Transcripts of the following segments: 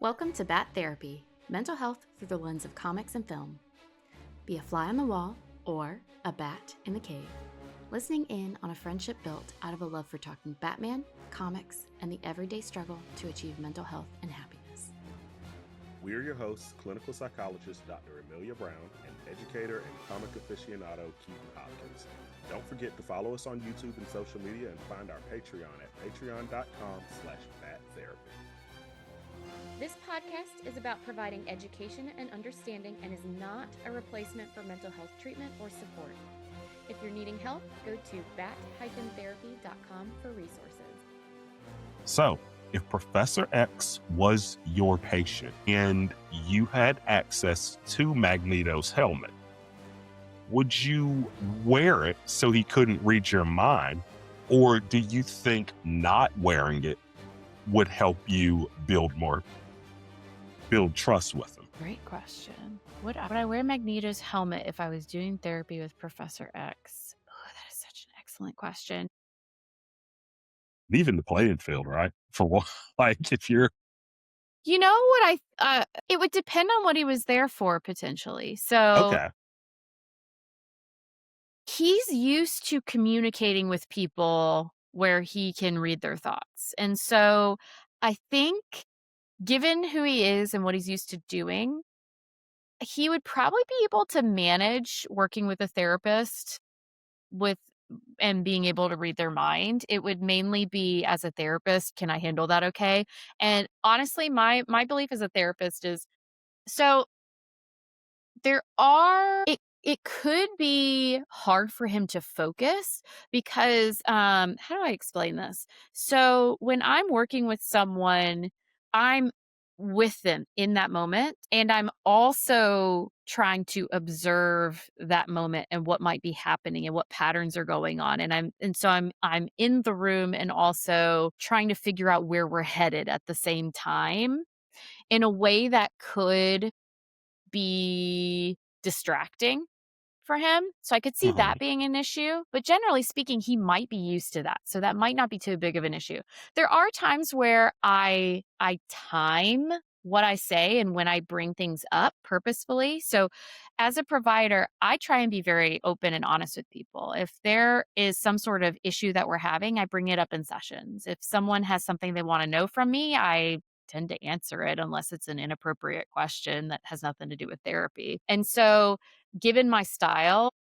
Welcome to Bat Therapy, mental health through the lens of comics and film. Be a fly on the wall or a bat in the cave, listening in on a friendship built out of a love for talking Batman, comics, and the everyday struggle to achieve mental health and happiness. We're your hosts, clinical psychologist Dr. Amelia Brown and educator and comic aficionado Keaton Hopkins. Don't forget to follow us on YouTube and social media and find our Patreon at patreon.com/battherapy. This podcast is about providing education and understanding and is not a replacement for mental health treatment or support. If you're needing help, go to bat-therapy.com for resources. So, if Professor X was your patient and you had access to Magneto's helmet, would you wear it so he couldn't read your mind? Or do you think not wearing it would help you build trust with him? Great question. Would I wear Magneto's helmet if I was doing therapy with Professor X? Oh, that is such an excellent question. Even the playing field, right? For what, like if you're... You know what it would depend on what he was there for, potentially. So Okay. he's used to communicating with people where he can read their thoughts. And so I think, given who he is and what he's used to doing, he would probably be able to manage working with a therapist and being able to read their mind. It would mainly be, as a therapist, can I handle that okay? And honestly, my belief as a therapist is, so it could be hard for him to focus because, how do I explain this? So when I'm working with someone, I'm with them in that moment, and I'm also trying to observe that moment and what might be happening and what patterns are going on. And so I'm in the room and also trying to figure out where we're headed at the same time in a way that could be distracting for him. So I could see that being an issue, but generally speaking, he might be used to that. So that might not be too big of an issue. There are times where I time what I say and when I bring things up purposefully. So as a provider, I try and be very open and honest with people. If there is some sort of issue that we're having, I bring it up in sessions. If someone has something they want to know from me, I tend to answer it unless it's an inappropriate question that has nothing to do with therapy. And so, given my style,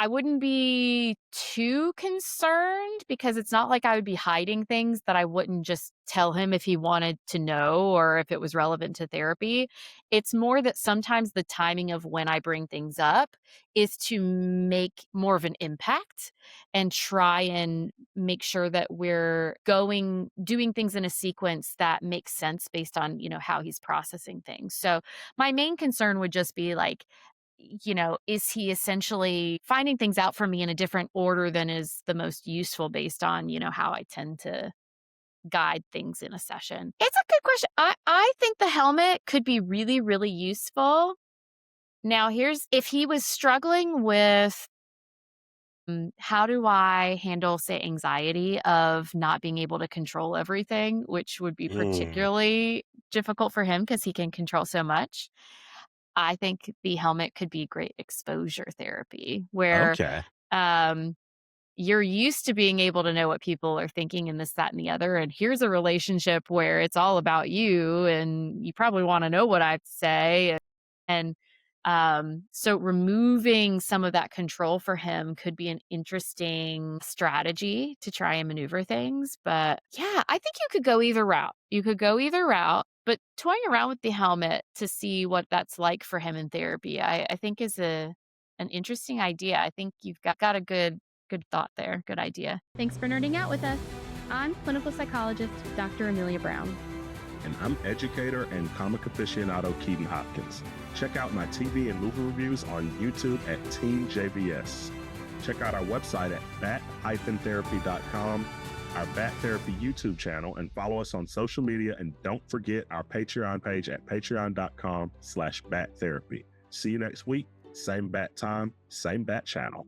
I wouldn't be too concerned because it's not like I would be hiding things that I wouldn't just tell him if he wanted to know or if it was relevant to therapy. It's more that sometimes the timing of when I bring things up is to make more of an impact and try and make sure that we're doing things in a sequence that makes sense based on, how he's processing things. So my main concern would just be like, is he essentially finding things out for me in a different order than is the most useful based on, how I tend to guide things in a session? It's a good question. I think the helmet could be really, really useful. Now, if he was struggling with how do I handle, say, anxiety of not being able to control everything, which would be particularly difficult for him because he can control so much. I think the helmet could be great exposure therapy where you're used to being able to know what people are thinking and this, that, and the other. And here's a relationship where it's all about you and you probably want to know what I have to say. And so removing some of that control for him could be an interesting strategy to try and maneuver things. But yeah, I think you could go either route. But toying around with the helmet to see what that's like for him in therapy, I think is an interesting idea. I think you've got a good thought there. Good idea. Thanks for nerding out with us. I'm clinical psychologist Dr. Amelia Brown. And I'm educator and comic aficionado Keaton Hopkins. Check out my TV and movie reviews on YouTube at Team JBS. Check out our website at bat-therapy.com, our Bat Therapy YouTube channel, and follow us on social media. And don't forget our Patreon page at patreon.com/battherapy. See you next week. Same bat time, same bat channel.